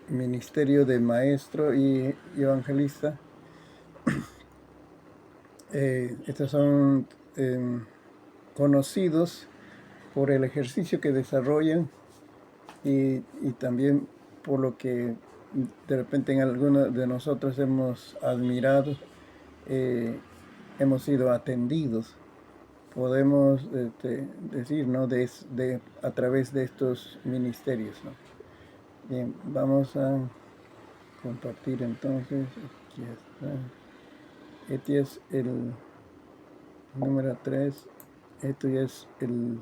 ministerio de maestro y evangelista. Estos son conocidos por el ejercicio que desarrollan y también por lo que de repente en algunos de nosotros hemos admirado, hemos sido atendidos. Podemos decir, ¿no? A través de estos ministerios, ¿no? Bien, vamos a compartir entonces. Aquí está. Este es el número 3. Esto ya es el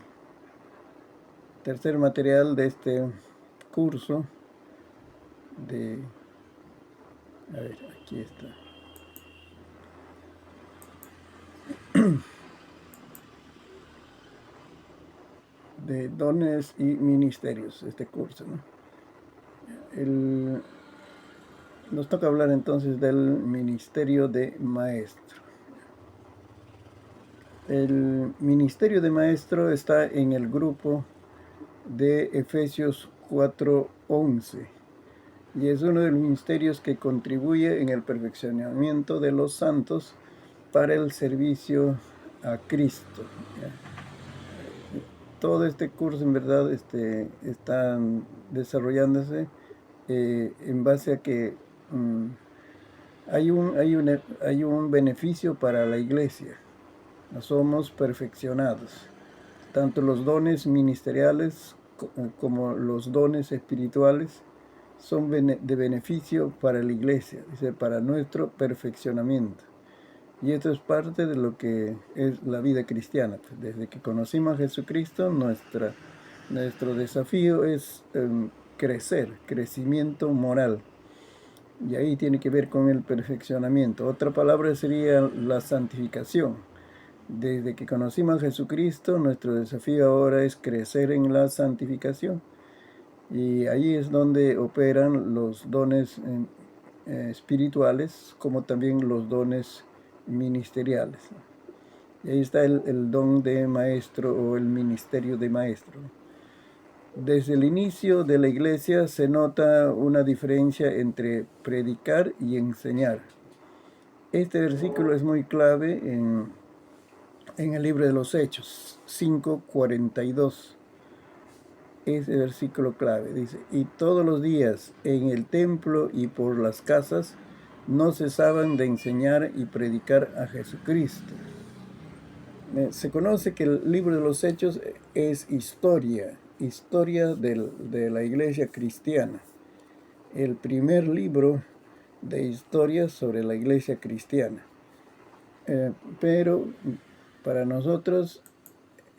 tercer material de este curso a ver, aquí está. De dones y ministerios, este curso, ¿no? Nos toca hablar entonces del ministerio de maestro. El ministerio de maestro está en el grupo de Efesios 4:11 y es uno de los ministerios que contribuye en el perfeccionamiento de los santos para el servicio a Cristo. Todo este curso en verdad está desarrollándose en base a que hay un beneficio para la iglesia. No somos perfeccionados. Tanto los dones ministeriales como los dones espirituales son de beneficio para la iglesia, dice, para nuestro perfeccionamiento. Y esto es parte de lo que es la vida cristiana. Desde que conocimos a Jesucristo, nuestro desafío es crecimiento moral. Y ahí tiene que ver con el perfeccionamiento. Otra palabra sería la santificación. Desde que conocimos a Jesucristo, nuestro desafío ahora es crecer en la santificación. Y ahí es donde operan los dones espirituales, como también los dones ministeriales. Y ahí está el don de maestro o el ministerio de maestro. Desde el inicio de la iglesia se nota una diferencia entre predicar y enseñar. Este versículo es muy clave en el libro de los Hechos, 5:42. Ese versículo clave dice: y todos los días en el templo y por las casas no cesaban de enseñar y predicar a Jesucristo. Se conoce que el libro de los Hechos es historia de la iglesia cristiana. El primer libro de historia sobre la iglesia cristiana. Pero para nosotros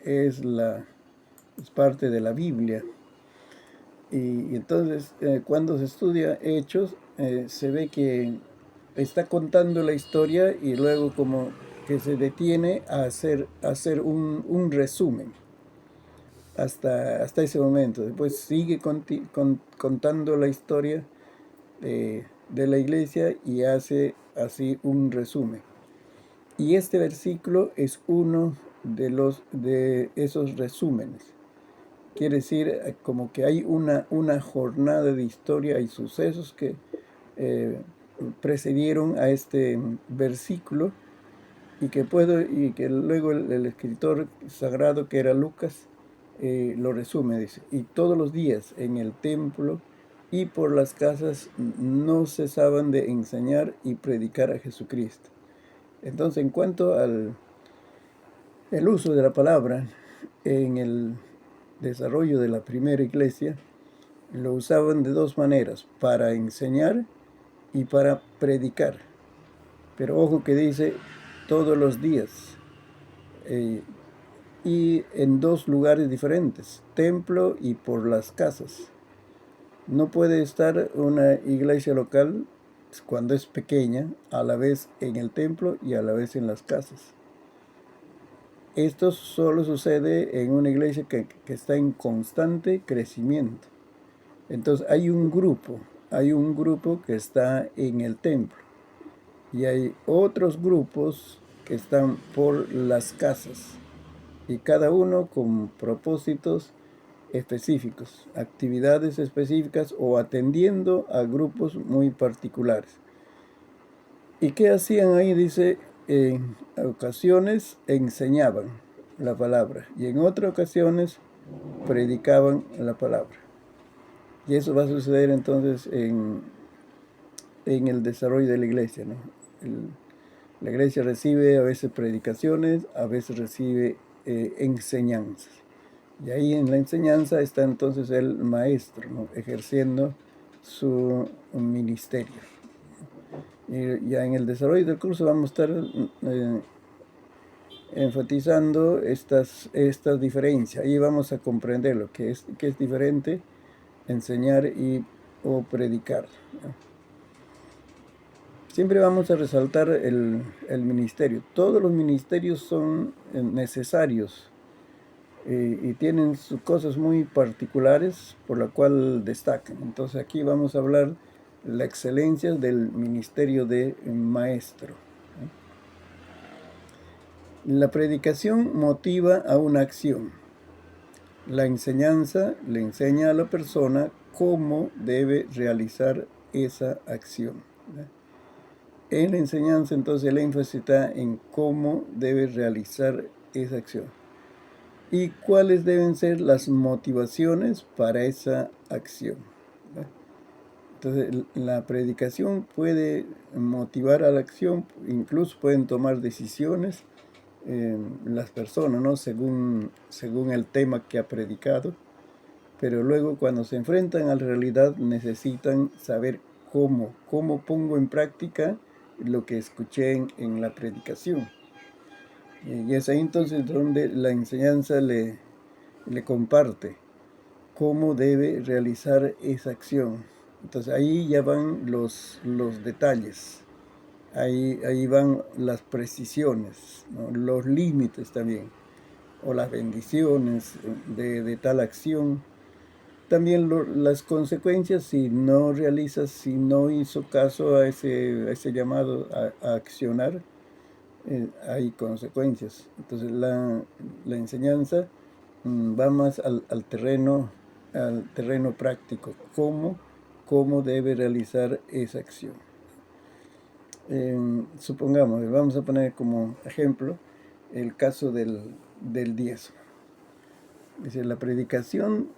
es parte de la Biblia. Y entonces cuando se estudia Hechos, se ve que está contando la historia y luego como que se detiene a hacer un resumen hasta ese momento. Después sigue contando la historia de la iglesia y hace así un resumen. Y este versículo es uno de esos resúmenes. Quiere decir como que hay una jornada de historia y sucesos que precedieron a este versículo y que luego el escritor sagrado, que era Lucas, lo resume, dice: y todos los días en el templo y por las casas no cesaban de enseñar y predicar a Jesucristo. Entonces, en cuanto al el uso de la palabra en el desarrollo de la primera iglesia, lo usaban de dos maneras: para enseñar y para predicar. Pero ojo que dice todos los días, y en dos lugares diferentes, templo y por las casas. No puede estar una iglesia local, cuando es pequeña, a la vez en el templo y a la vez en las casas. Esto solo sucede en una iglesia que está en constante crecimiento. Entonces hay un grupo que está en el templo y hay otros grupos que están por las casas, y cada uno con propósitos específicos, actividades específicas o atendiendo a grupos muy particulares. ¿Y qué hacían ahí? Dice, en ocasiones enseñaban la palabra y en otras ocasiones predicaban la palabra. Y eso va a suceder entonces en el desarrollo de la iglesia, ¿no? La iglesia recibe a veces predicaciones, a veces recibe enseñanzas. Y ahí en la enseñanza está entonces el maestro, ¿no? Ejerciendo su ministerio. Y ya en el desarrollo del curso vamos a estar enfatizando estas diferencias. Ahí vamos a comprender lo que es diferente enseñar o predicar, ¿no? Siempre vamos a resaltar el ministerio. Todos los ministerios son necesarios y tienen sus cosas muy particulares por la cual destacan. Entonces aquí vamos a hablar la excelencia del ministerio de maestro. La predicación motiva a una acción. La enseñanza le enseña a la persona cómo debe realizar esa acción. En la enseñanza, entonces, el énfasis está en cómo debe realizar esa acción y cuáles deben ser las motivaciones para esa acción. Entonces, la predicación puede motivar a la acción, incluso pueden tomar decisiones las personas, ¿no? Según el tema que ha predicado, pero luego cuando se enfrentan a la realidad necesitan saber cómo pongo en práctica lo que escuché en la predicación. Y es ahí entonces donde la enseñanza le comparte cómo debe realizar esa acción. Entonces ahí ya van los detalles, ahí van las precisiones, ¿no? Los límites también, o las bendiciones de tal acción. También las consecuencias si no realizas, si no hizo caso a ese llamado a accionar, hay consecuencias. Entonces la enseñanza va más al terreno práctico, cómo debe realizar esa acción. Supongamos, vamos a poner como ejemplo el caso del diezmo. Dice, la predicación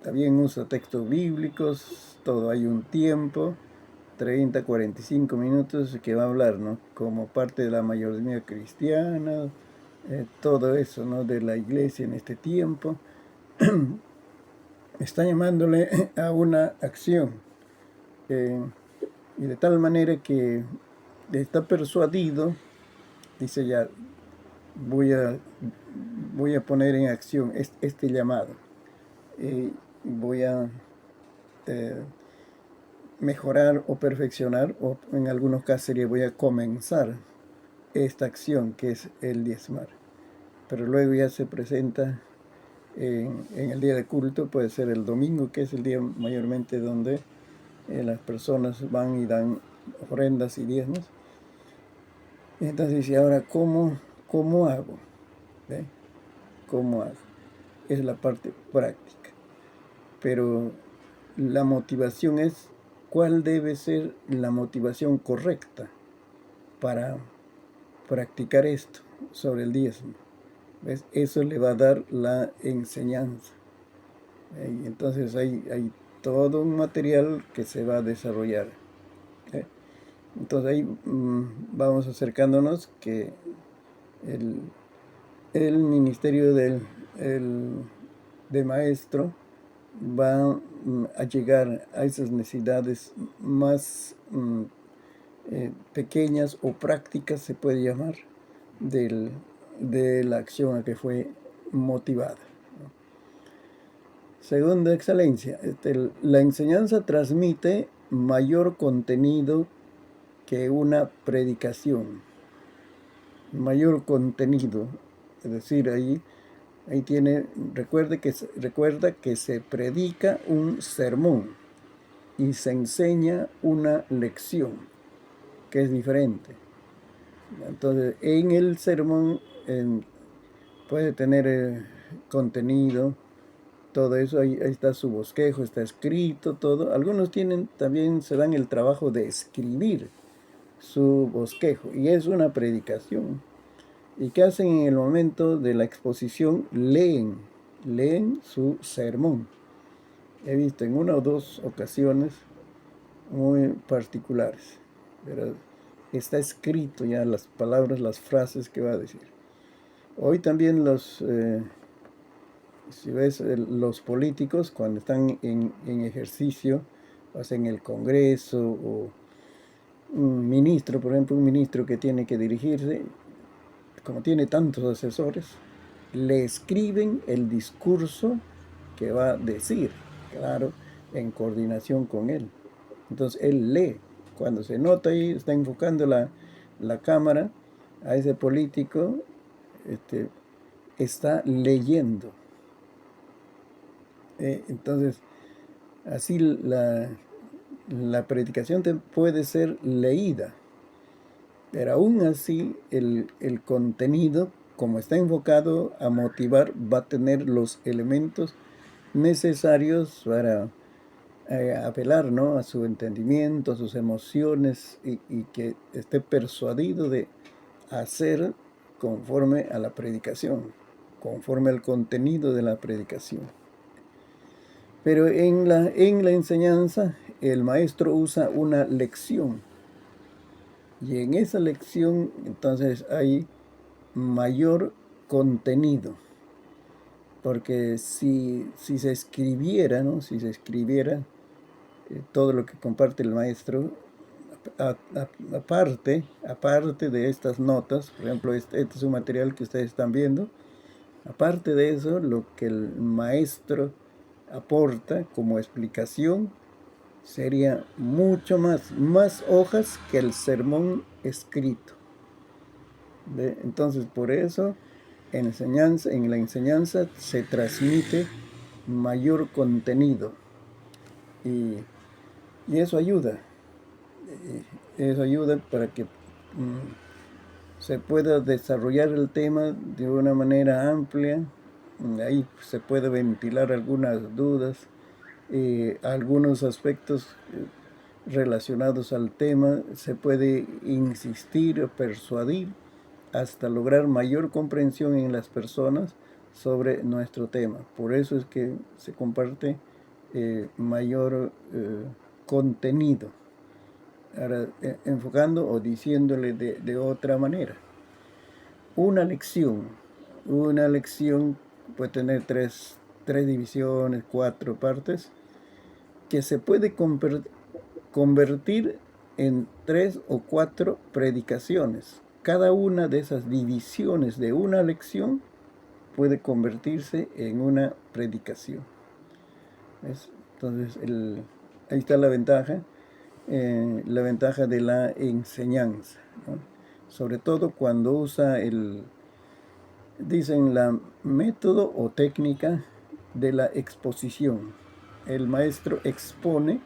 también usa textos bíblicos, todo hay un tiempo, 30, 45 minutos que va a hablar, ¿no? Como parte de la mayoría cristiana, todo eso, ¿no? De la iglesia en este tiempo. Está llamándole a una acción. Y de tal manera que está persuadido, dice ya, voy a poner en acción este llamado. Voy a mejorar o perfeccionar, o en algunos casos sería voy a comenzar esta acción que es el diezmar. Pero luego ya se presenta en el día de culto, puede ser el domingo, que es el día mayormente donde las personas van y dan ofrendas y diezmos. Y entonces dice, ahora, ¿cómo hago? ¿Ve? ¿Cómo hago? Es la parte práctica. Pero la motivación es, ¿cuál debe ser la motivación correcta para practicar esto sobre el diezmo? ¿Ves? Eso le va a dar la enseñanza. Y entonces hay todo un material que se va a desarrollar. Entonces ahí vamos acercándonos que el ministerio de maestro va a llegar a esas necesidades más pequeñas o prácticas, se puede llamar, de la acción a que fue motivada. Segunda excelencia, la enseñanza transmite mayor contenido que una predicación. Mayor contenido, es decir, ahí recuerda que se predica un sermón y se enseña una lección, que es diferente. Entonces, en el sermón puede tener contenido, todo eso, ahí está su bosquejo, está escrito todo. Algunos también se dan el trabajo de escribir su bosquejo, y es una predicación. ¿Y qué hacen en el momento de la exposición? Leen su sermón. He visto en una o dos ocasiones muy particulares, pero está escrito ya las palabras, las frases que va a decir. Hoy también si ves, los políticos cuando están en ejercicio, o sea, en el Congreso, o un ministro, por ejemplo, un ministro que tiene que dirigirse, como tiene tantos asesores, le escriben el discurso que va a decir, claro, en coordinación con él. Entonces él lee. Cuando se nota ahí, está enfocando la cámara a ese político, está leyendo. Entonces, así la predicación puede ser leída, pero aún así el contenido, como está enfocado a motivar, va a tener los elementos necesarios para apelar, ¿no?, a su entendimiento, a sus emociones, y que esté persuadido de hacer conforme a la predicación, conforme al contenido de la predicación. Pero en la enseñanza, el maestro usa una lección. Y en esa lección, entonces, hay mayor contenido. Porque si se escribiera, ¿no? Si se escribiera todo lo que comparte el maestro, aparte de estas notas, por ejemplo, este es un material que ustedes están viendo. Aparte de eso, lo que el maestro aporta como explicación sería mucho más hojas que el sermón escrito. Entonces, por eso, en la enseñanza se transmite mayor contenido, y eso ayuda. Eso ayuda para que se pueda desarrollar el tema de una manera amplia. Ahí se puede ventilar algunas dudas, algunos aspectos relacionados al tema, se puede insistir o persuadir hasta lograr mayor comprensión en las personas sobre nuestro tema. Por eso es que se comparte mayor contenido. Ahora, enfocando o diciéndole de otra manera. Una lección puede tener tres divisiones, 4 partes, que se puede convertir en 3 o 4 predicaciones. Cada una de esas divisiones de una lección puede convertirse en una predicación. ¿Ves? Entonces, ahí está la ventaja de la enseñanza, ¿no? Sobre todo cuando usa dicen, la método o técnica de la exposición. El maestro expone,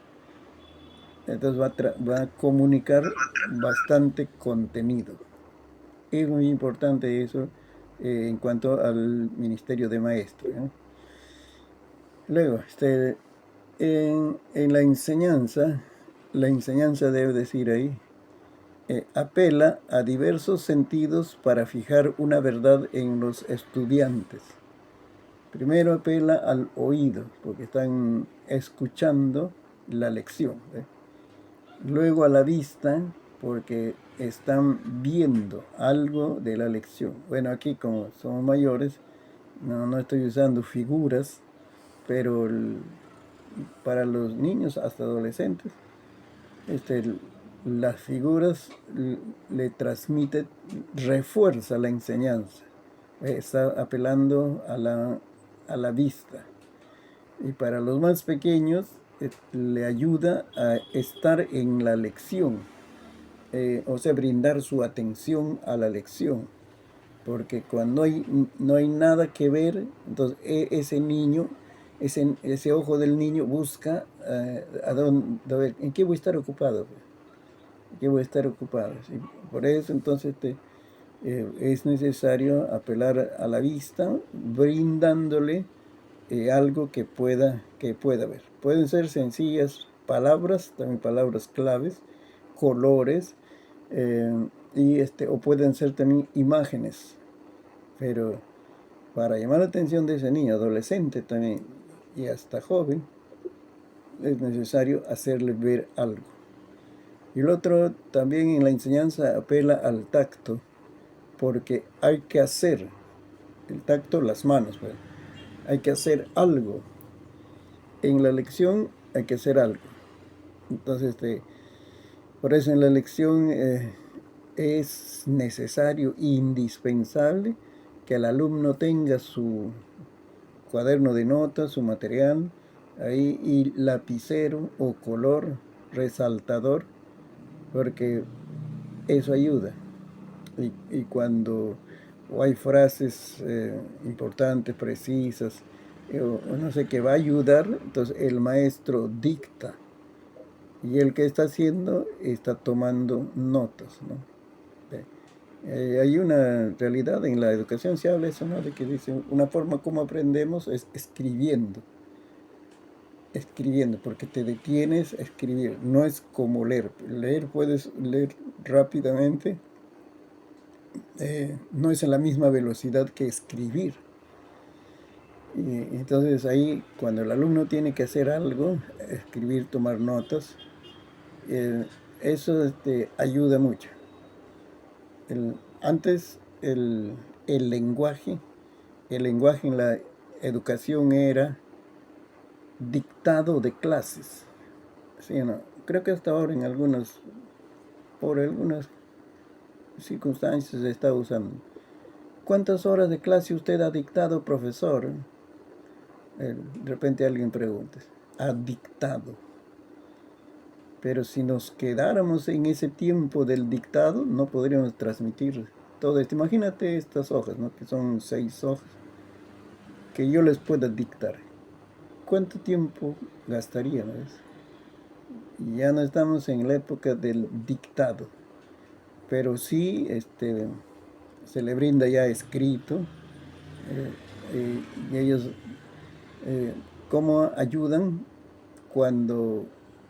entonces va a comunicar bastante contenido. Es muy importante eso en cuanto al ministerio de maestro, ¿no? Luego, en la enseñanza debe decir ahí, apela a diversos sentidos para fijar una verdad en los estudiantes. Primero apela al oído, porque están escuchando la lección, ¿eh? Luego a la vista, porque están viendo algo de la lección. Bueno, aquí como somos mayores, no estoy usando figuras, pero para los niños hasta adolescentes, las figuras le transmiten, refuerza la enseñanza. Está apelando a la vista. Y para los más pequeños, le ayuda a estar en la lección, o sea, brindar su atención a la lección. Porque cuando no hay nada que ver, entonces ese niño, ese ojo del niño busca a ver, ¿en qué voy a estar ocupado? ¿En qué voy a estar ocupado? ¿Sí? Por eso entonces es necesario apelar a la vista, brindándole algo que pueda ver. Pueden ser sencillas palabras, también palabras claves, colores, o pueden ser también imágenes. Pero para llamar la atención de ese niño, adolescente también, y hasta joven, es necesario hacerle ver algo. Y el otro, también en la enseñanza apela al tacto, porque hay que hacer, el tacto, las manos, pues, hay que hacer algo. En la lección hay que hacer algo. Entonces, por eso en la lección es necesario, indispensable, que el alumno tenga su cuaderno de notas, su material, ahí, y lapicero o color resaltador, porque eso ayuda. Y cuando hay frases importantes, precisas, o no sé, que va a ayudar, entonces el maestro dicta y el que está haciendo está tomando notas, ¿no? Hay una realidad en la educación, se habla eso, ¿no? De que dice, una forma como aprendemos es escribiendo, porque te detienes a escribir, no es como leer. Leer puedes leer rápidamente, no es a la misma velocidad que escribir. Y entonces ahí, cuando el alumno tiene que hacer algo, escribir, tomar notas, eso ayuda mucho. Antes el lenguaje en la educación era dictado de clases. ¿Sí o no? Creo que hasta ahora por algunas circunstancias se está usando. ¿Cuántas horas de clase usted ha dictado, profesor? De repente alguien pregunta. Ha dictado. Pero si nos quedáramos en ese tiempo del dictado, no podríamos transmitir todo esto. Imagínate estas hojas, ¿no? Que son 6 hojas, que yo les pueda dictar. ¿Cuánto tiempo gastaría, no es? Ya no estamos en la época del dictado, pero sí se le brinda ya escrito, y ellos cómo ayudan cuando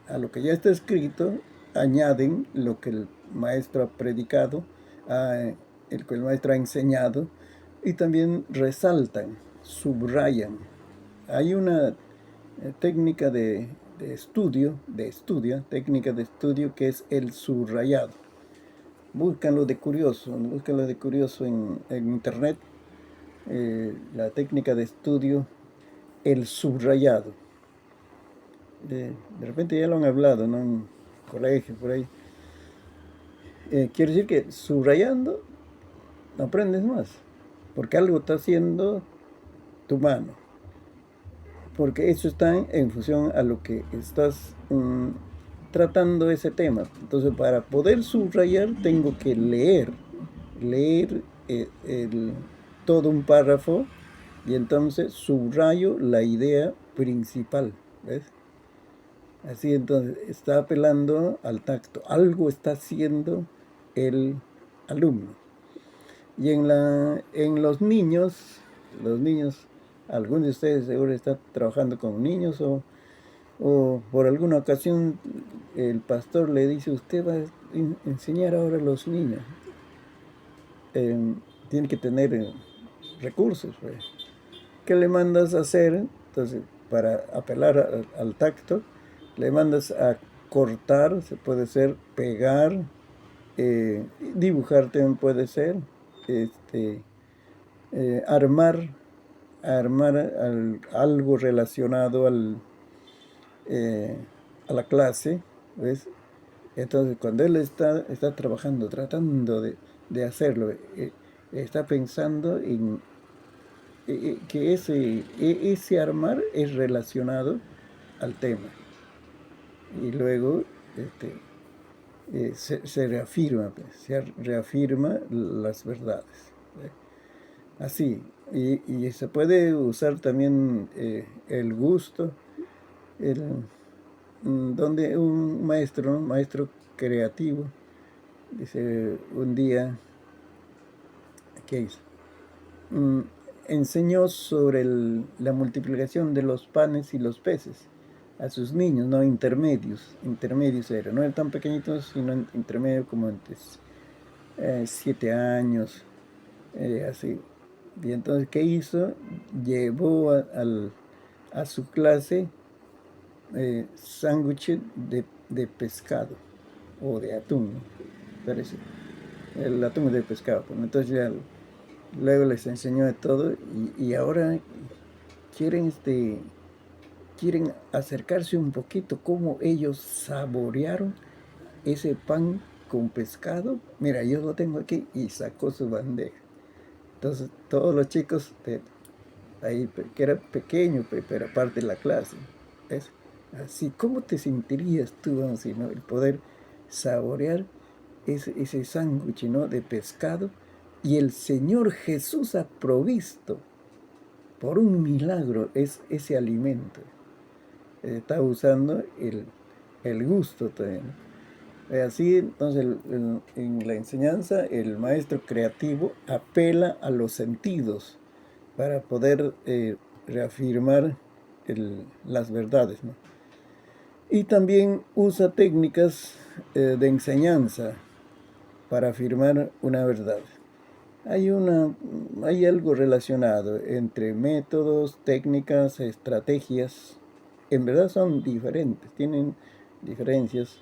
a lo que ya está escrito añaden lo que el maestro ha predicado, el que el maestro ha enseñado, y también resaltan, subrayan. Hay una técnica técnica de estudio que es el subrayado. Búscanlo de curioso en internet, la técnica de estudio, el subrayado. De repente ya lo han hablado, ¿no? En colegio, por ahí. Quiere decir que subrayando aprendes más, porque algo está haciendo tu mano, porque eso está en función a lo que estás tratando ese tema. Entonces, para poder subrayar, tengo que leer todo un párrafo, y entonces subrayo la idea principal, ¿ves? Así, entonces está apelando al tacto. Algo está haciendo el alumno. Y en los niños, algunos de ustedes seguro están trabajando con niños, o por alguna ocasión el pastor le dice, usted va a enseñar ahora a los niños. Tiene que tener recursos, pues. ¿Qué le mandas a hacer? Entonces, para apelar al tacto, le mandas a cortar, se puede ser pegar, dibujar también puede ser, armar algo relacionado a la clase, ¿ves? Entonces, cuando él está trabajando, tratando de hacerlo, está pensando en que ese armar es relacionado al tema. Y luego se reafirma las verdades. Así. Y se puede usar también el gusto, donde un maestro, ¿no? Maestro creativo, dice un día, ¿qué hizo? enseñó sobre la multiplicación de los panes y los peces a sus niños, no intermedios eran, no eran tan pequeñitos, sino intermedios como antes, 7 años, así. Y entonces, ¿qué hizo? Llevó a su clase sándwiches de pescado o de atún, parece. El atún es de pescado. Pues, entonces ya luego les enseñó de todo y ahora quieren, quieren acercarse un poquito cómo ellos saborearon ese pan con pescado. Mira, yo lo tengo aquí y sacó su bandeja. Entonces todos los chicos ahí, que era pequeño, pero aparte de la clase, ¿ves? Así, ¿cómo te sentirías tú, así, ¿no? El poder saborear ese sándwich, ¿no? De pescado, y el Señor Jesús ha provisto por un milagro ese alimento. Está usando el gusto también. Así, entonces, en la enseñanza, el maestro creativo apela a los sentidos para poder reafirmar las verdades, ¿no? Y también usa técnicas de enseñanza para afirmar una verdad. Hay algo relacionado entre métodos, técnicas, estrategias. En verdad son diferentes, tienen diferencias,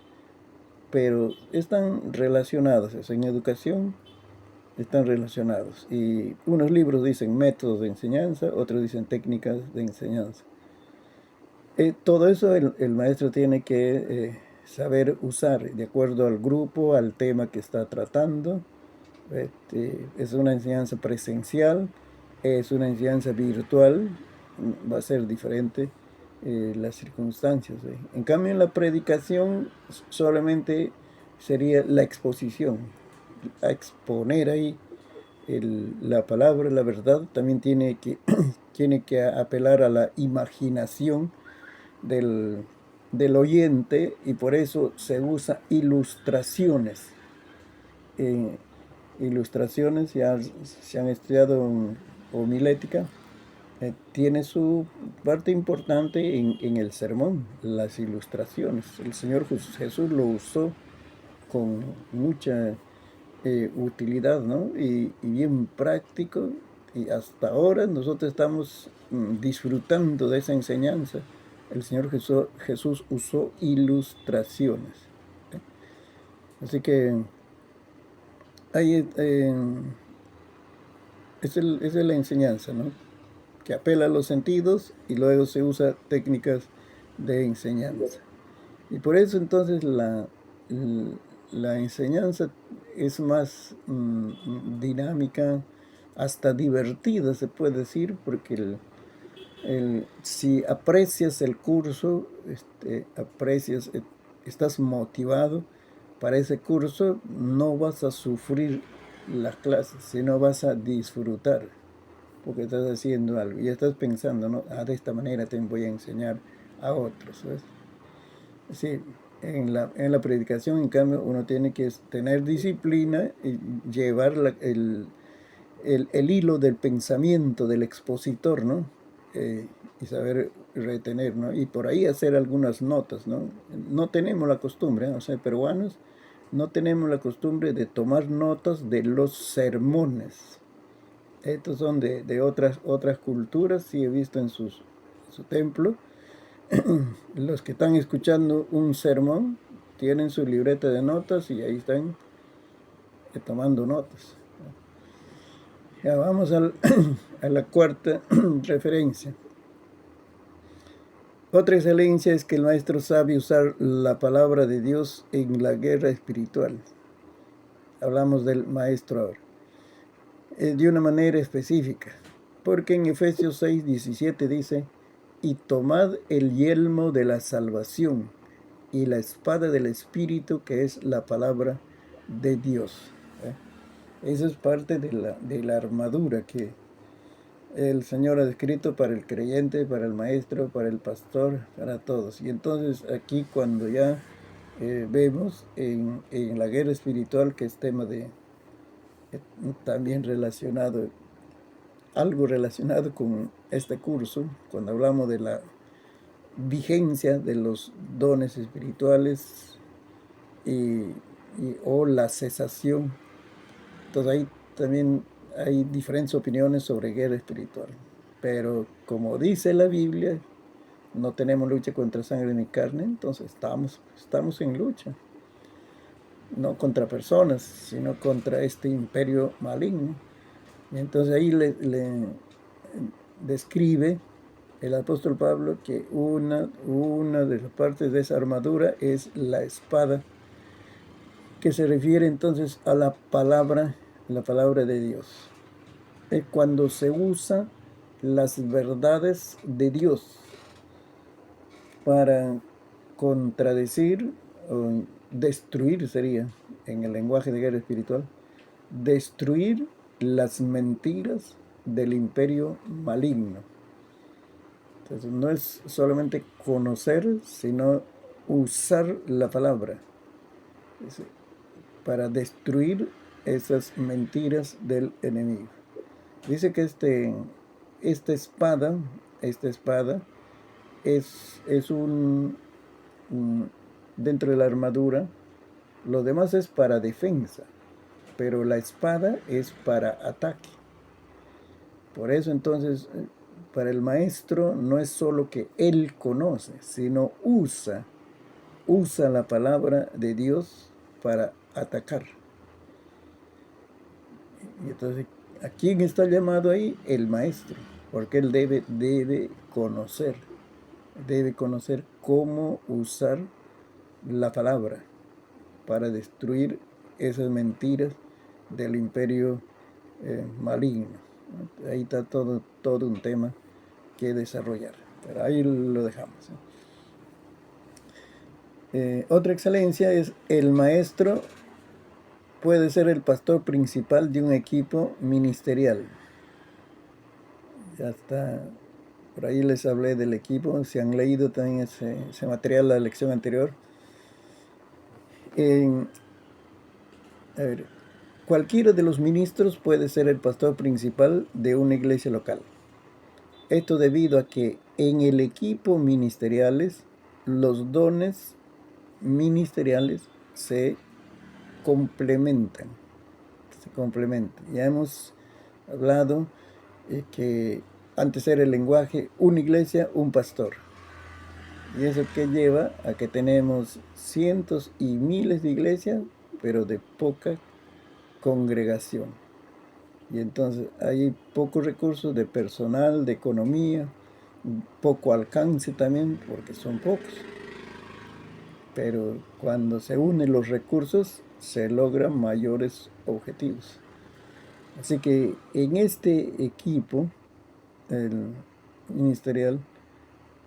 pero están relacionados. O sea, en educación están relacionados. Y unos libros dicen métodos de enseñanza, otros dicen técnicas de enseñanza. Todo eso el maestro tiene que saber usar de acuerdo al grupo, al tema que está tratando. Es una enseñanza presencial, es una enseñanza virtual, va a ser diferente las circunstancias. En cambio, en la predicación solamente sería la exposición, a exponer ahí la palabra, la verdad. También tiene que apelar a la imaginación del oyente, y por eso se usa ilustraciones. Eh, Ilustraciones, ya se han estudiado en homilética, tiene su parte importante en el sermón, las ilustraciones. El Señor Jesús lo usó con mucha utilidad, ¿no? Y bien práctico, y hasta ahora nosotros estamos disfrutando de esa enseñanza. El Señor Jesús usó ilustraciones, ¿eh? Así que ahí esa es la enseñanza, ¿no? Que apela a los sentidos y luego se usa técnicas de enseñanza. Y por eso entonces la enseñanza es más dinámica, hasta divertida se puede decir, porque si aprecias el curso, estás motivado para ese curso, no vas a sufrir las clases, sino vas a disfrutar, porque estás haciendo algo y estás pensando, ¿no? De esta manera te voy a enseñar a otros, ¿ves? Sí, en la predicación, en cambio, uno tiene que tener disciplina y llevar el hilo del pensamiento del expositor, ¿no? Y saber retener, ¿no? Y por ahí hacer algunas notas, ¿no? No tenemos la costumbre, ¿eh? O sea, peruanos, no tenemos la costumbre de tomar notas de los sermones. Estos son de otras culturas, sí he visto en su templo. Los que están escuchando un sermón tienen su libreta de notas y ahí están tomando notas. Ya vamos a la cuarta referencia. Otra excelencia es que el maestro sabe usar la palabra de Dios en la guerra espiritual. Hablamos del maestro ahora. De una manera específica. Porque en Efesios 6:17 dice: y tomad el yelmo de la salvación y la espada del Espíritu, que es la palabra de Dios. Eso es parte de la armadura que el Señor ha escrito para el creyente, para el maestro, para el pastor, para todos. Y entonces aquí, cuando ya vemos en la guerra espiritual, que es tema también relacionado algo relacionado con este curso, cuando hablamos de la vigencia de los dones espirituales o la cesación. Entonces ahí también hay diferentes opiniones sobre guerra espiritual. Pero como dice la Biblia, no tenemos lucha contra sangre ni carne, entonces estamos en lucha. No contra personas, sino contra este imperio maligno. Y entonces ahí le describe el apóstol Pablo que una de las partes de esa armadura es la espada, que se refiere entonces a la palabra de Dios. Es cuando se usa las verdades de Dios para contradecir o destruir, sería en el lenguaje de guerra espiritual, destruir las mentiras del imperio maligno. Entonces no es solamente conocer, sino usar la palabra para destruir esas mentiras del enemigo. Dice que esta espada es dentro de la armadura. Lo demás es para defensa, pero la espada es para ataque. Por eso entonces, para el maestro no es solo que él conoce, sino usa la palabra de Dios para atacar. Y entonces, ¿a quién está llamado ahí? El maestro, porque él debe conocer cómo usar la palabra para destruir esas mentiras del imperio maligno. Ahí está todo un tema que desarrollar, pero ahí lo dejamos. Otra excelencia es el maestro puede ser el pastor principal de un equipo ministerial. Ya está, por ahí les hablé del equipo, si han leído también ese material, la lección anterior. A ver, cualquiera de los ministros puede ser el pastor principal de una iglesia local. Esto debido a que en el equipo ministeriales, los dones ministeriales se complementan. Ya hemos hablado que antes era el lenguaje, una iglesia, un pastor. Y eso que lleva a que tenemos cientos y miles de iglesias, pero de poca congregación. Y entonces hay pocos recursos de personal, de economía, poco alcance también, porque son pocos. Pero cuando se unen los recursos, se logran mayores objetivos. Así que en este equipo, el ministerial,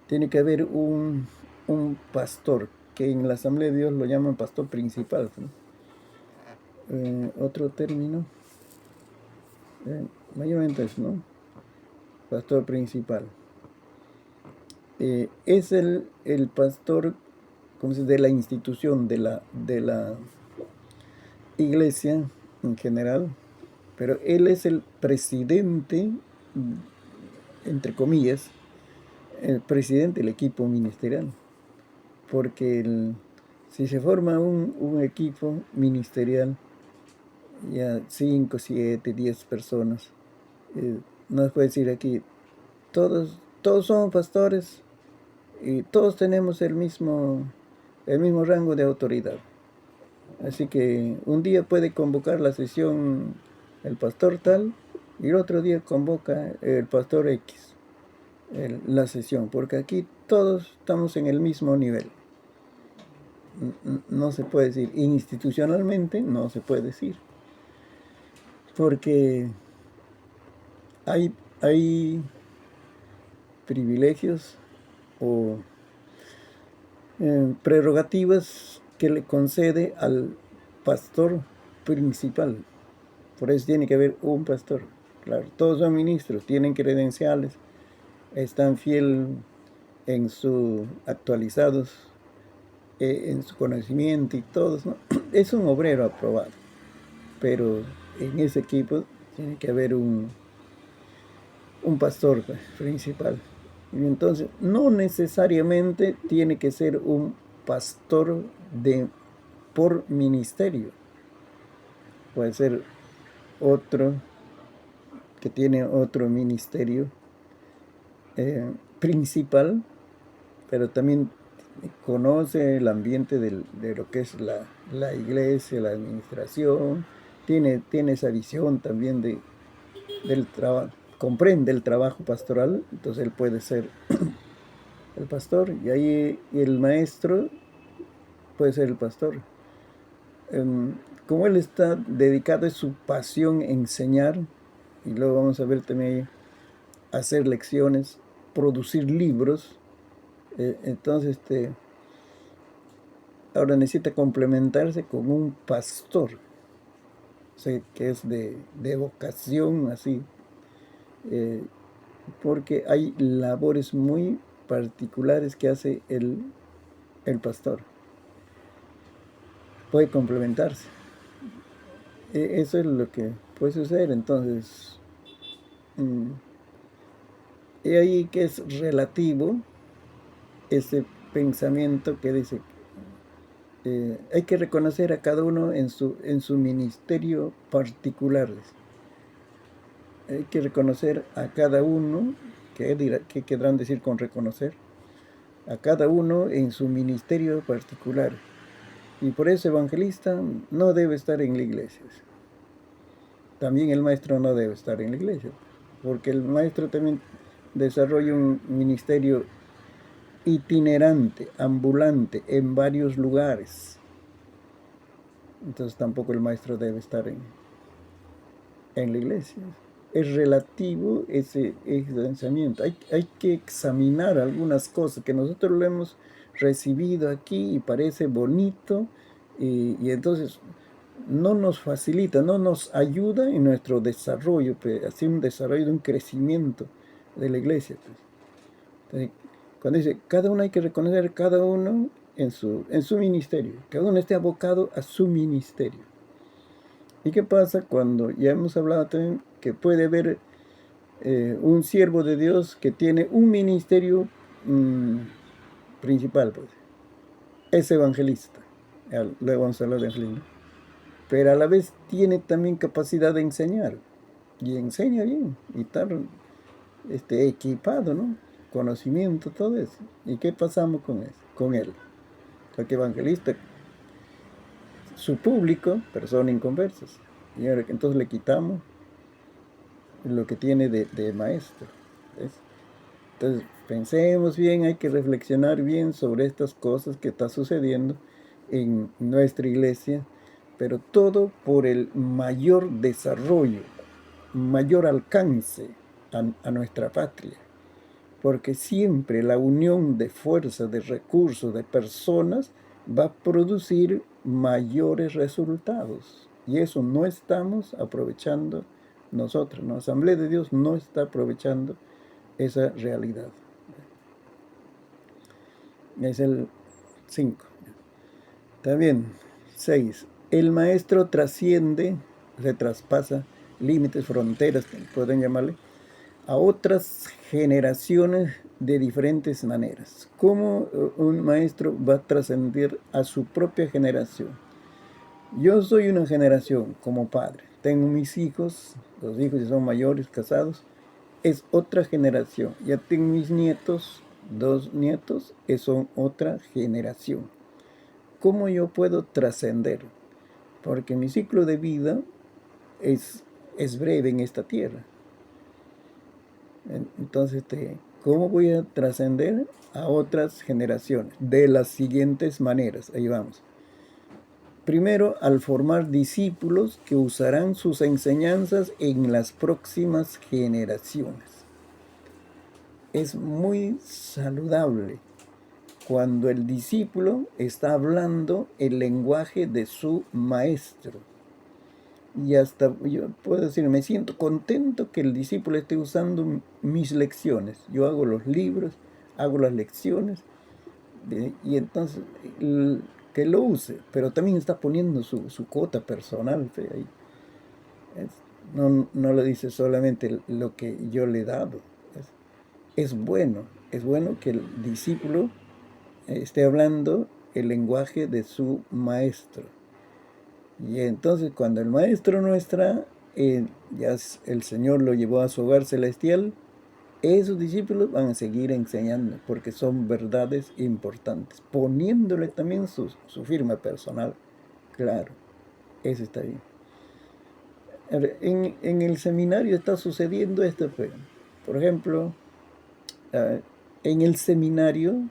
tiene que haber un pastor, que en la Asamblea de Dios lo llaman pastor principal, ¿no? Otro término, mayormente es, ¿no? Pastor principal. Es el pastor, ¿cómo se dice?, de la institución, de la iglesia en general, pero él es el presidente, entre comillas, el presidente del equipo ministerial, porque si se forma un equipo ministerial, ya 5, 7, 10 personas, no se puede decir aquí, todos somos pastores y todos tenemos el mismo rango de autoridad. Así que un día puede convocar la sesión el pastor tal y el otro día convoca el pastor X la sesión, porque aquí todos estamos en el mismo nivel. No se puede decir, institucionalmente no se puede decir, porque hay privilegios o prerrogativas que le concede al pastor principal. Por eso tiene que haber un pastor. Claro, todos son ministros, tienen credenciales, están actualizados en su conocimiento y todos, ¿no? Es un obrero aprobado, pero en ese equipo tiene que haber un un pastor pues, principal. Y entonces, no necesariamente tiene que ser un pastor por ministerio. Puede ser otro que tiene otro ministerio principal, pero también conoce el ambiente de lo que es la iglesia, la administración, tiene esa visión también del trabajo, comprende el trabajo pastoral, entonces él puede ser el pastor, y ahí el maestro puede ser el pastor. Como él está dedicado, es su pasión enseñar, y luego vamos a ver también hacer lecciones, producir libros, entonces ahora necesita complementarse con un pastor, o sea, que es de vocación así, porque hay labores muy particulares que hace el pastor. Puede complementarse. Eso es lo que puede suceder. Entonces, y ahí que es relativo ese pensamiento que dice, hay que reconocer a cada uno en su ministerio particular. Hay que reconocer a cada uno, ¿qué querrán decir con reconocer? A cada uno en su ministerio particular. Y por eso evangelista no debe estar en la iglesia. También el maestro no debe estar en la iglesia, porque el maestro también desarrolla un ministerio itinerante, ambulante, en varios lugares. Entonces tampoco el maestro debe estar en la iglesia. Es relativo ese pensamiento. Hay que examinar algunas cosas que nosotros lo hemos recibido aquí y parece bonito, y entonces no nos facilita, no nos ayuda en nuestro desarrollo, así un desarrollo de un crecimiento de la iglesia. Entonces, cuando dice, cada uno hay que reconocer cada uno en su ministerio, cada uno esté abocado a su ministerio. ¿Y qué pasa cuando ya hemos hablado también que puede haber un siervo de Dios que tiene un ministerio principal, pues? Es evangelista, luego vamos a hablar de evangelismo, pero a la vez tiene también capacidad de enseñar, y enseña bien, y está equipado, ¿no? Conocimiento, todo eso. ¿Y qué pasamos con eso? Con él. Porque evangelista, su público, personas inconversas. Y ahora entonces le quitamos lo que tiene de maestro. ¿Ves? Entonces, pensemos bien, hay que reflexionar bien sobre estas cosas que está sucediendo en nuestra iglesia, pero todo por el mayor desarrollo, mayor alcance a nuestra patria. Porque siempre la unión de fuerzas, de recursos, de personas va a producir mayores resultados. Y eso no estamos aprovechando nosotros, ¿no? La Asamblea de Dios no está aprovechando esa realidad. Es el 5. También, 6. El maestro trasciende, se traspasa límites, fronteras, pueden llamarle, a otras generaciones de diferentes maneras. ¿Cómo un maestro va a trascender a su propia generación? Yo soy una generación como padre. Tengo mis hijos, los hijos ya son mayores, casados. Es otra generación. Ya tengo mis nietos, 2 nietos, que son otra generación. ¿Cómo yo puedo trascender? Porque mi ciclo de vida es breve en esta tierra. Entonces, ¿cómo voy a trascender a otras generaciones? De las siguientes maneras. Ahí vamos. Primero, al formar discípulos que usarán sus enseñanzas en las próximas generaciones. Es muy saludable cuando el discípulo está hablando el lenguaje de su maestro. Y hasta yo puedo decir, me siento contento que el discípulo esté usando mis lecciones. Yo hago los libros, hago las lecciones, y entonces que lo use, pero también está poniendo su cuota personal ahí. No le dice solamente lo que yo le he dado. Es bueno que el discípulo esté hablando el lenguaje de su maestro. Y entonces cuando el maestro no está, ya el Señor lo llevó a su hogar celestial, esos discípulos van a seguir enseñando porque son verdades importantes, poniéndole también su firma personal. Claro, eso está bien. En el seminario está sucediendo esto. Por ejemplo, en el seminario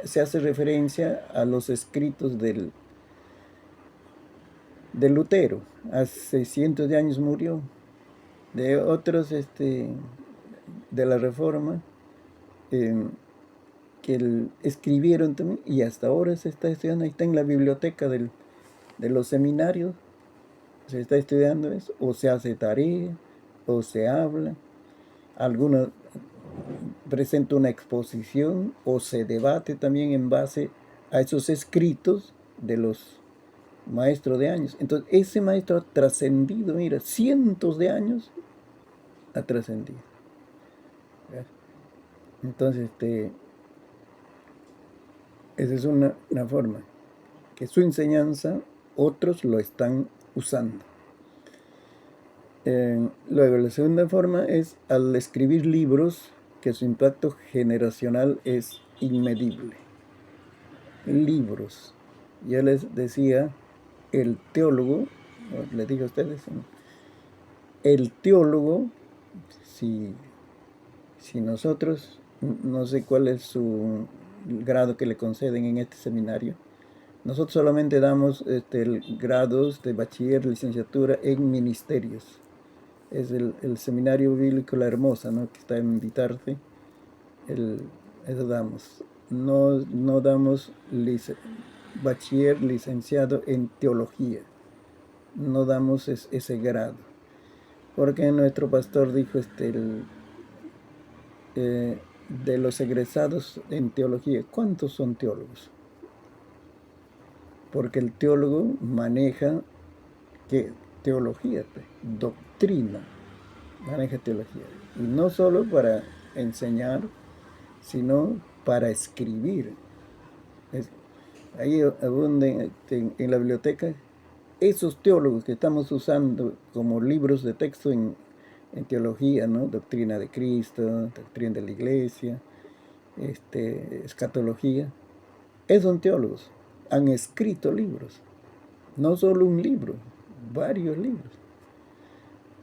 se hace referencia a los escritos de Lutero. Hace cientos de años murió. De otros de la Reforma que escribieron también, y hasta ahora se está estudiando. Ahí está en la biblioteca de los seminarios. Se está estudiando eso, o se hace tarea, o se habla. Algunos presenta una exposición o se debate también en base a esos escritos de los maestros de años. Entonces, ese maestro ha trascendido, mira, cientos de años ha trascendido. Entonces, esa es una forma, que su enseñanza otros lo están usando. Luego, la segunda forma es al escribir libros que su impacto generacional es inmedible. Libros. Ya les decía, el teólogo, les digo a ustedes, el teólogo, si nosotros, no sé cuál es su grado que le conceden en este seminario, nosotros solamente damos grados de bachiller, licenciatura en ministerios. Es el Seminario Bíblico La Hermosa, ¿no?, que está en Vitarte. Eso damos. No damos bachiller, licenciado en teología. No damos ese grado. Porque nuestro pastor dijo, de los egresados en teología, ¿cuántos son teólogos? Porque el teólogo maneja, ¿qué? Teología, doctrina, maneja teología. Y no solo para enseñar, sino para escribir. Ahí abunden en la biblioteca esos teólogos que estamos usando como libros de texto en teología, ¿no? Doctrina de Cristo, doctrina de la Iglesia, escatología. Esos son teólogos. Han escrito libros. No solo un libro, varios libros.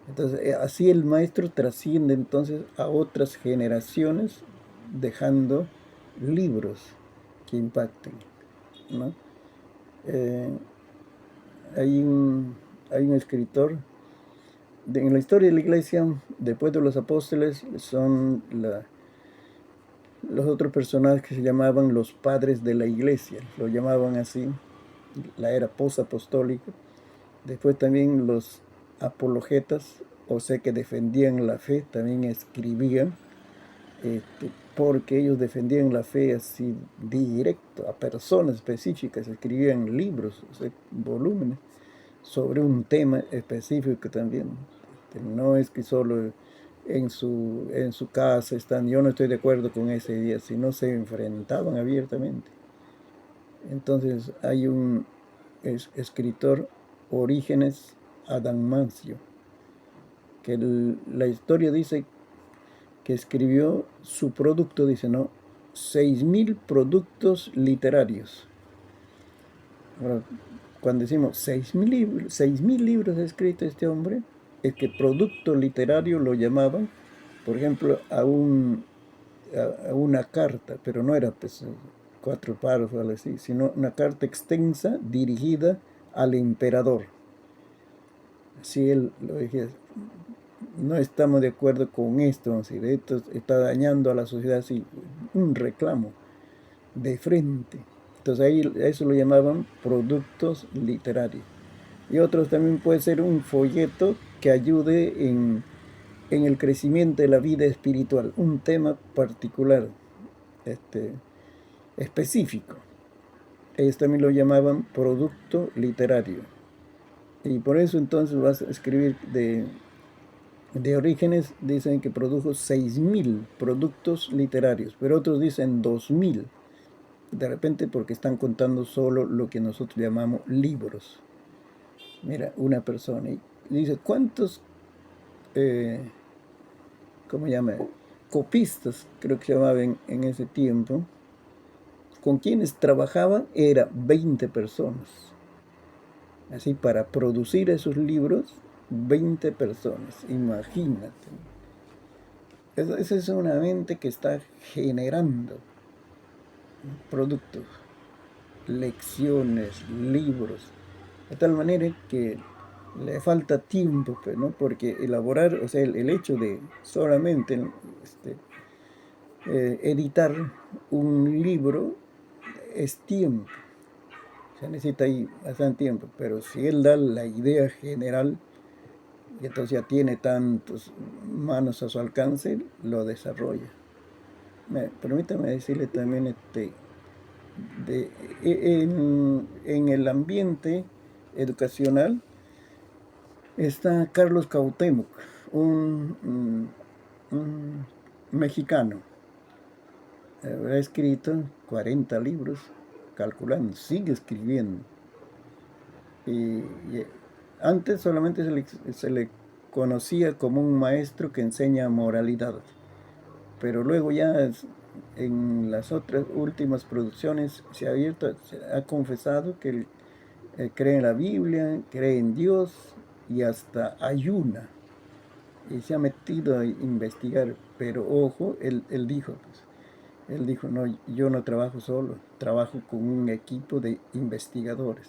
Entonces, así el maestro trasciende entonces a otras generaciones, dejando libros que impacten, ¿no? Hay un escritor en la historia de la iglesia, después de los apóstoles, son los otros personajes que se llamaban los padres de la iglesia, lo llamaban así, la era posapostólica. Después también los apologetas, o sea, que defendían la fe, también escribían, porque ellos defendían la fe así directo, a personas específicas, escribían libros, o sea, volúmenes, sobre un tema específico también. No es que solo en su casa están, yo no estoy de acuerdo con ese día, sino se enfrentaban abiertamente. Entonces hay un escritor, Orígenes Adamancio, que la historia dice que escribió su producto, dice, ¿no?, 6.000 productos literarios. Ahora, cuando decimos 6.000 libros ha escrito este hombre, es que producto literario lo llamaban, por ejemplo, a una carta, pero no era pues 4 párrafos así, sino una carta extensa dirigida al emperador. Si él lo decía, no estamos de acuerdo con esto, esto está dañando a la sociedad, así, un reclamo de frente. Entonces ahí eso lo llamaban productos literarios. Y otros también puede ser un folleto que ayude en el crecimiento de la vida espiritual, un tema particular, específico. Ellos también lo llamaban producto literario. Y por eso entonces vas a escribir De Orígenes dicen que produjo 6.000 productos literarios, pero otros dicen 2.000. De repente porque están contando solo lo que nosotros llamamos libros. Mira, una persona y dice, ¿cuántos, eh, cómo llama? Copistas, creo que se llamaban en ese tiempo, con quienes trabajaban era 20 personas. Así, para producir esos libros, 20 personas, imagínate. Esa es una mente que está generando productos, lecciones, libros, de tal manera que le falta tiempo, pues, ¿no? Porque elaborar, o sea, el hecho de solamente este, editar un libro es tiempo, se necesita ahí bastante tiempo, pero si él da la idea general, y entonces ya tiene tantas manos a su alcance, lo desarrolla. Permítame decirle también de, en el ambiente educacional está Carlos Cuauhtémoc, un mexicano. Ha escrito 40 libros, calculando, sigue escribiendo. Y antes solamente se le conocía como un maestro que enseña moralidad, pero luego ya en las otras últimas producciones se ha abierto, se ha confesado que él cree en la Biblia, cree en Dios y hasta ayuna. Y se ha metido a investigar, pero ojo, él dijo, pues, él dijo, no, yo no trabajo solo, trabajo con un equipo de investigadores.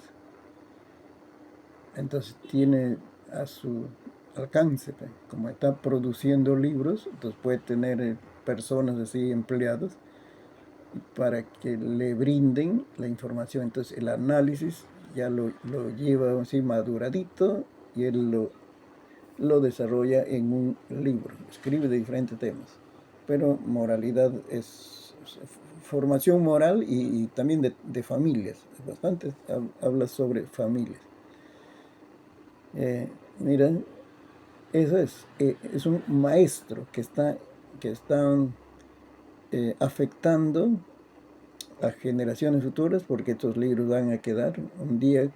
Entonces tiene a su alcance, pues, como está produciendo libros, entonces puede tener personas así empleados para que le brinden la información. Entonces el análisis ya lo lleva así maduradito y él lo desarrolla en un libro, escribe de diferentes temas. Pero moralidad es formación moral y también de familias, bastante habla sobre familias. Mira, eso es un maestro que está afectando a generaciones futuras, porque estos libros van a quedar un día.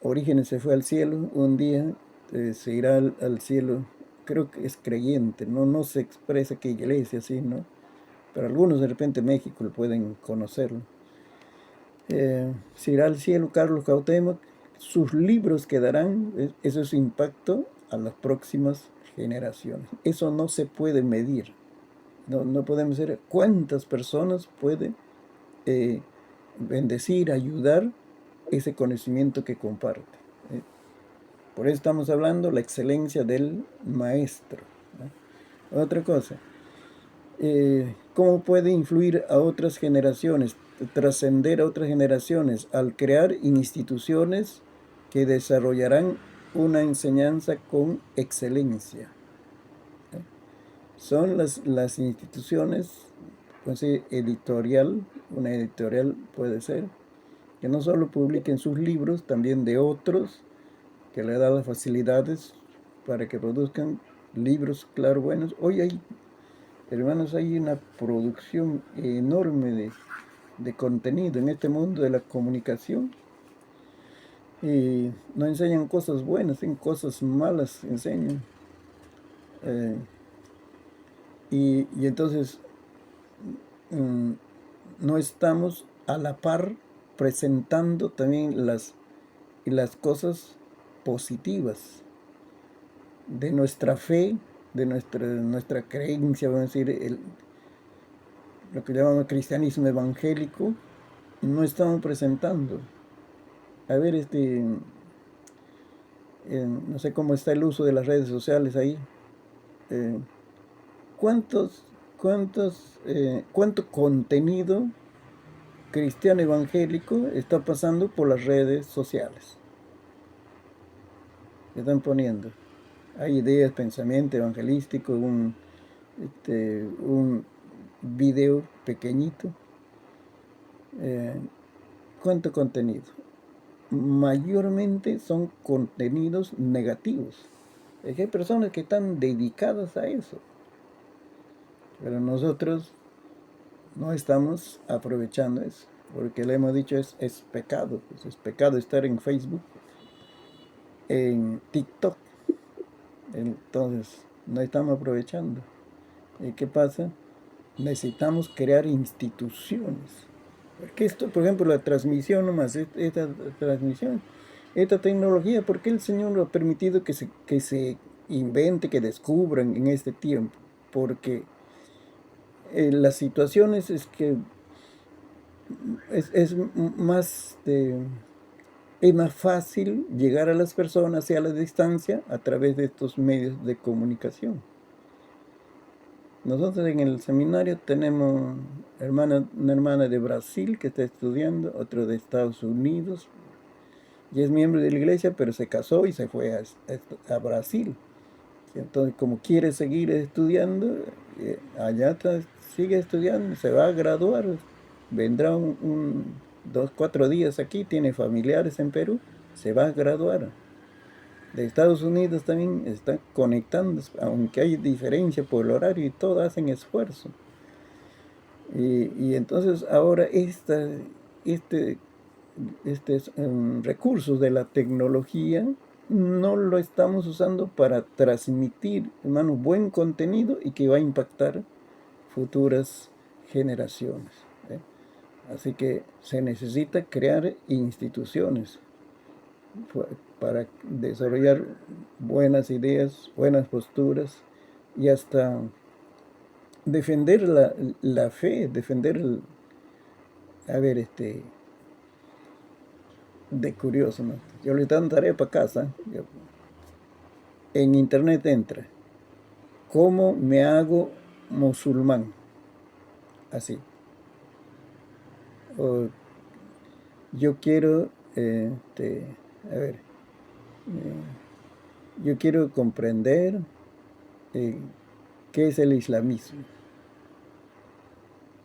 Orígenes se fue al cielo, un día se irá al cielo, creo que es creyente, no se expresa qué iglesia, así, ¿no? Pero algunos de repente en México lo pueden conocerlo. Se irá al cielo Carlos Cuauhtémoc, sus libros quedarán, eso es impacto a las próximas generaciones. Eso no se puede medir, no podemos ver cuántas personas puede eh, bendecir, ayudar ese conocimiento que comparte. ¿Eh? Por eso estamos hablando de la excelencia del maestro, ¿no? Otra cosa, ¿cómo puede influir a otras generaciones, trascender a otras generaciones al crear instituciones que desarrollarán una enseñanza con excelencia? Son las instituciones, pues, editorial, una editorial puede ser, que no solo publiquen sus libros, también de otros, que le da las facilidades para que produzcan libros, claro, buenos. Hoy hay, hermanos, hay una producción enorme de contenido en este mundo de la comunicación y no enseñan cosas buenas, en cosas malas enseñan. Eh, y entonces mm, no estamos a la par presentando también las cosas positivas de nuestra fe, de nuestra creencia, vamos a decir, lo que llamamos cristianismo evangélico, no estamos presentando. A ver, no sé cómo está el uso de las redes sociales ahí. Eh, ¿cuántos, cuánto contenido cristiano evangélico está pasando por las redes sociales? Que están poniendo. Hay ideas, pensamiento evangelístico, un video pequeñito. ¿Cuánto contenido? Mayormente son contenidos negativos. Es que hay personas que están dedicadas a eso, pero nosotros no estamos aprovechando eso, porque le hemos dicho es pecado, pues es pecado estar en Facebook, en TikTok, entonces no estamos aprovechando. ¿Y qué pasa? Necesitamos crear instituciones. Porque esto, por ejemplo, la transmisión nomás, esta transmisión, esta tecnología, ¿por qué el Señor lo ha permitido que se invente, que descubran en este tiempo? Porque las situaciones es que es más es más fácil llegar a las personas y a la distancia a través de estos medios de comunicación. Nosotros en el seminario tenemos una hermana de Brasil que está estudiando, otro de Estados Unidos, y es miembro de la iglesia, pero se casó y se fue a Brasil. Entonces, como quiere seguir estudiando, allá sigue estudiando, se va a graduar, vendrá 2, 4 días aquí, tiene familiares en Perú, se va a graduar. De Estados Unidos también está conectando, aunque hay diferencia por el horario y todo, hacen esfuerzo. Y entonces ahora este, recursos de la tecnología no lo estamos usando para transmitir, hermano, buen contenido y que va a impactar futuras generaciones. ¿Eh? Así que se necesita crear instituciones para desarrollar buenas ideas, buenas posturas y hasta defender la fe, defender a ver, de curioso, ¿no? Yo le dan tarea para casa, en internet entra, ¿cómo me hago musulmán? Así. O yo quiero, a ver, yo quiero comprender eh, qué es el islamismo.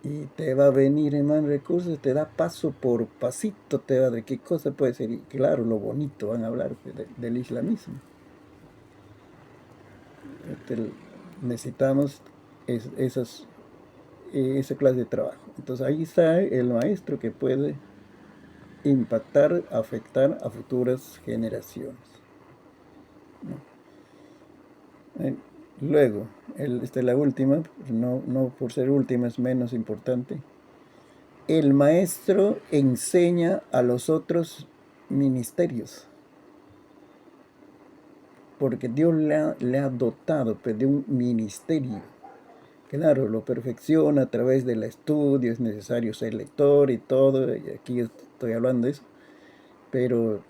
Y te va a venir, hermano, recursos, te da paso por pasito, te va de qué cosa puede ser. Y claro, lo bonito, van a hablar del islamismo. Este, necesitamos esa clase de trabajo. Entonces ahí está el maestro que puede impactar, afectar a futuras generaciones. Eh, Luego, la última, no por ser última es menos importante. El maestro enseña a los otros ministerios, porque Dios le ha dotado pues, de un ministerio. Claro, lo perfecciona a través del estudio, es necesario ser lector y todo, y aquí estoy hablando de eso, pero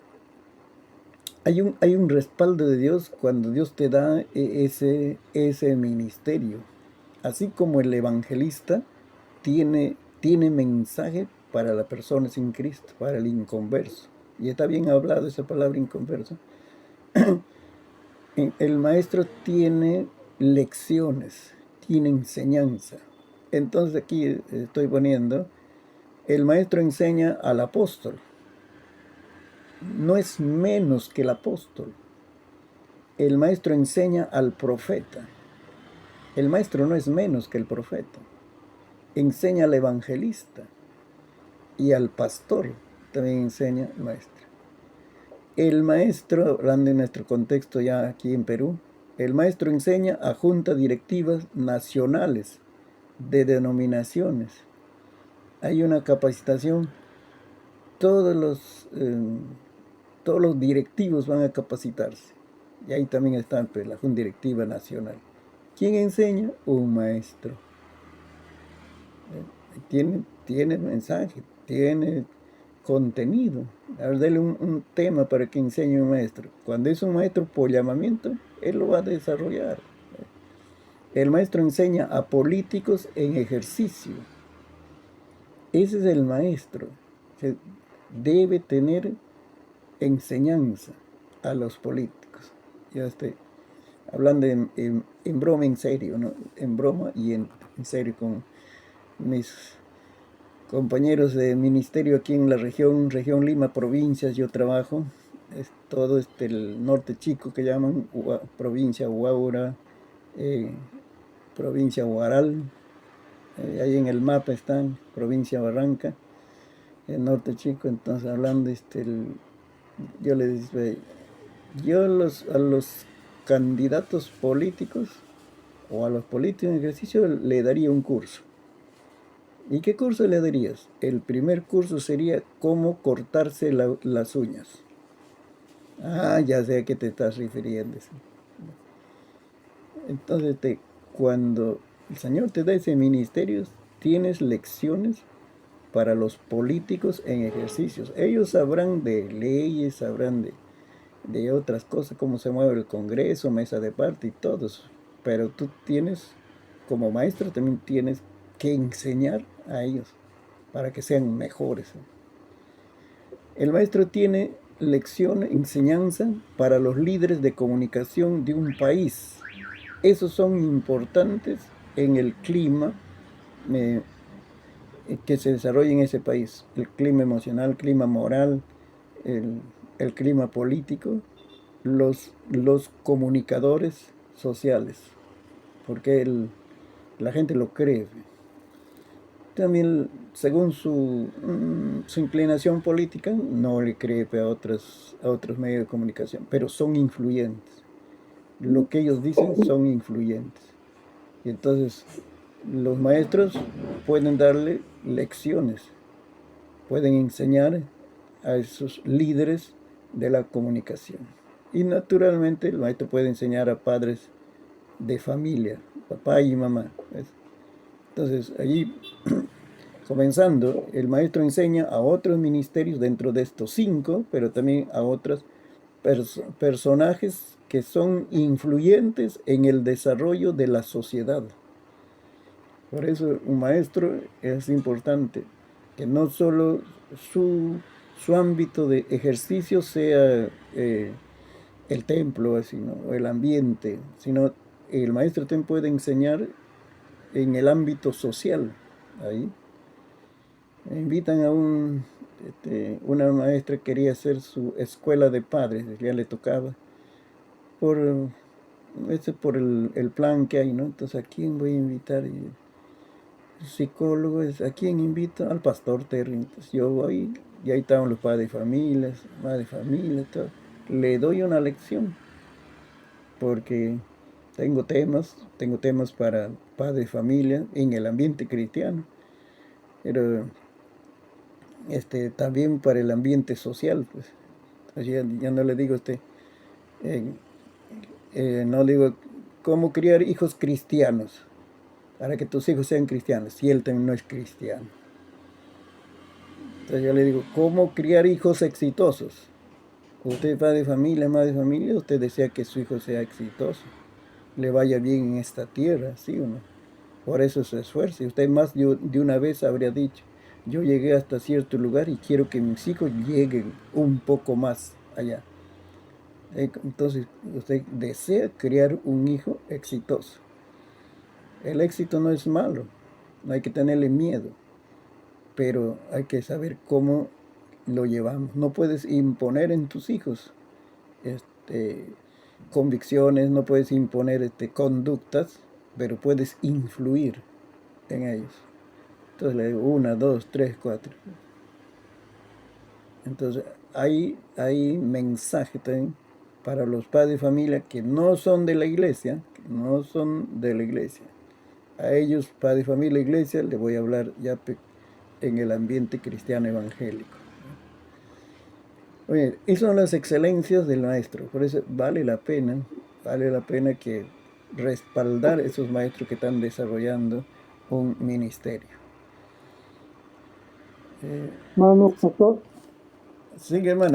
hay un respaldo de Dios cuando Dios te da ese ministerio. Así como el evangelista tiene mensaje para la persona sin Cristo, para el inconverso. Y está bien hablado esa palabra inconverso. El maestro tiene lecciones, tiene enseñanza. Entonces aquí estoy poniendo, el maestro enseña al apóstol. No es menos que el apóstol. El maestro enseña al profeta. El maestro no es menos que el profeta. Enseña al evangelista y al pastor. También enseña el maestro. El maestro, hablando en nuestro contexto ya aquí en Perú, el maestro enseña a juntas directivas nacionales de denominaciones. Hay una capacitación, todos los, eh, todos los directivos van a capacitarse. Y ahí también está pues, la Junta Directiva Nacional. ¿Quién enseña? Un maestro. Tiene mensaje, tiene contenido. A ver, dale un tema para que enseñe un maestro. Cuando es un maestro por llamamiento, él lo va a desarrollar. El maestro enseña a políticos en ejercicio. Ese es el maestro. Que debe tener enseñanza a los políticos. Ya estoy hablando en broma, en serio, ¿no? En broma y en serio con mis compañeros de ministerio aquí en la región Lima, provincias, yo trabajo. es todo el norte chico que llaman provincia Huaura, provincia Huaral, ahí en el mapa están, provincia Barranca, el norte chico. Entonces hablando, yo le dije, yo a los candidatos políticos o a los políticos en ejercicio le daría un curso. ¿Y qué curso le darías? El primer curso sería cómo cortarse las uñas. Ah, ya sé a qué te estás refiriendo. Entonces, cuando el Señor te da ese ministerio, tienes lecciones para los políticos en ejercicios. Ellos sabrán de leyes, sabrán de otras cosas, cómo se mueve el Congreso, mesa de parte y todo eso. Pero tú tienes, como maestro, también tienes que enseñar a ellos para que sean mejores. El maestro tiene lección, enseñanza para los líderes de comunicación de un país. Esos son importantes en el clima eh, que se desarrolla en ese país. El clima emocional, el clima moral, el clima político, los comunicadores sociales, porque la gente lo cree. También, según su inclinación política, no le cree a otros medios de comunicación, pero son influyentes. Lo que ellos dicen son influyentes. Y entonces, los maestros pueden darle lecciones, pueden enseñar a esos líderes de la comunicación. Y naturalmente, el maestro puede enseñar a padres de familia, papá y mamá. ¿Ves? Entonces, allí, comenzando, el maestro enseña a otros ministerios dentro de estos 5, pero también a otros personajes que son influyentes en el desarrollo de la sociedad. Por eso un maestro es importante, que no solo su ámbito de ejercicio sea el templo, sino, o el ambiente, sino el maestro también puede enseñar en el ámbito social. Ahí me invitan a una maestra quería hacer su escuela de padres, ya le tocaba, por, por el plan que hay, ¿no? Entonces, ¿a quién voy a invitar? Psicólogos, ¿a quién invito? Al pastor Terry. Entonces yo voy y ahí estaban los padres de familias, madres de familia, todo. Le doy una lección porque tengo temas para padres de familia en el ambiente cristiano, pero también para el ambiente social, pues. Entonces ya no le digo eh, no digo cómo criar hijos cristianos para que tus hijos sean cristianos, si él también no es cristiano. Entonces yo le digo, ¿cómo criar hijos exitosos? Usted es padre de familia, madre de familia, usted desea que su hijo sea exitoso, le vaya bien en esta tierra, ¿sí o no? Por eso se esfuerza. Y usted más de una vez habría dicho, yo llegué hasta cierto lugar y quiero que mis hijos lleguen un poco más allá. Entonces usted desea criar un hijo exitoso. El éxito no es malo, no hay que tenerle miedo, pero hay que saber cómo lo llevamos. No puedes imponer en tus hijos convicciones, no puedes imponer conductas, pero puedes influir en ellos. Entonces le digo 1, 2, 3, 4. Entonces hay mensaje también para los padres de familia que no son de la iglesia, A ellos, padres de familia, iglesia, les voy a hablar ya en el ambiente cristiano evangélico. Oye, y son las excelencias del maestro, por eso vale la pena que respaldar a esos maestros que están desarrollando un ministerio. Mano, pastor. Sí, hermano.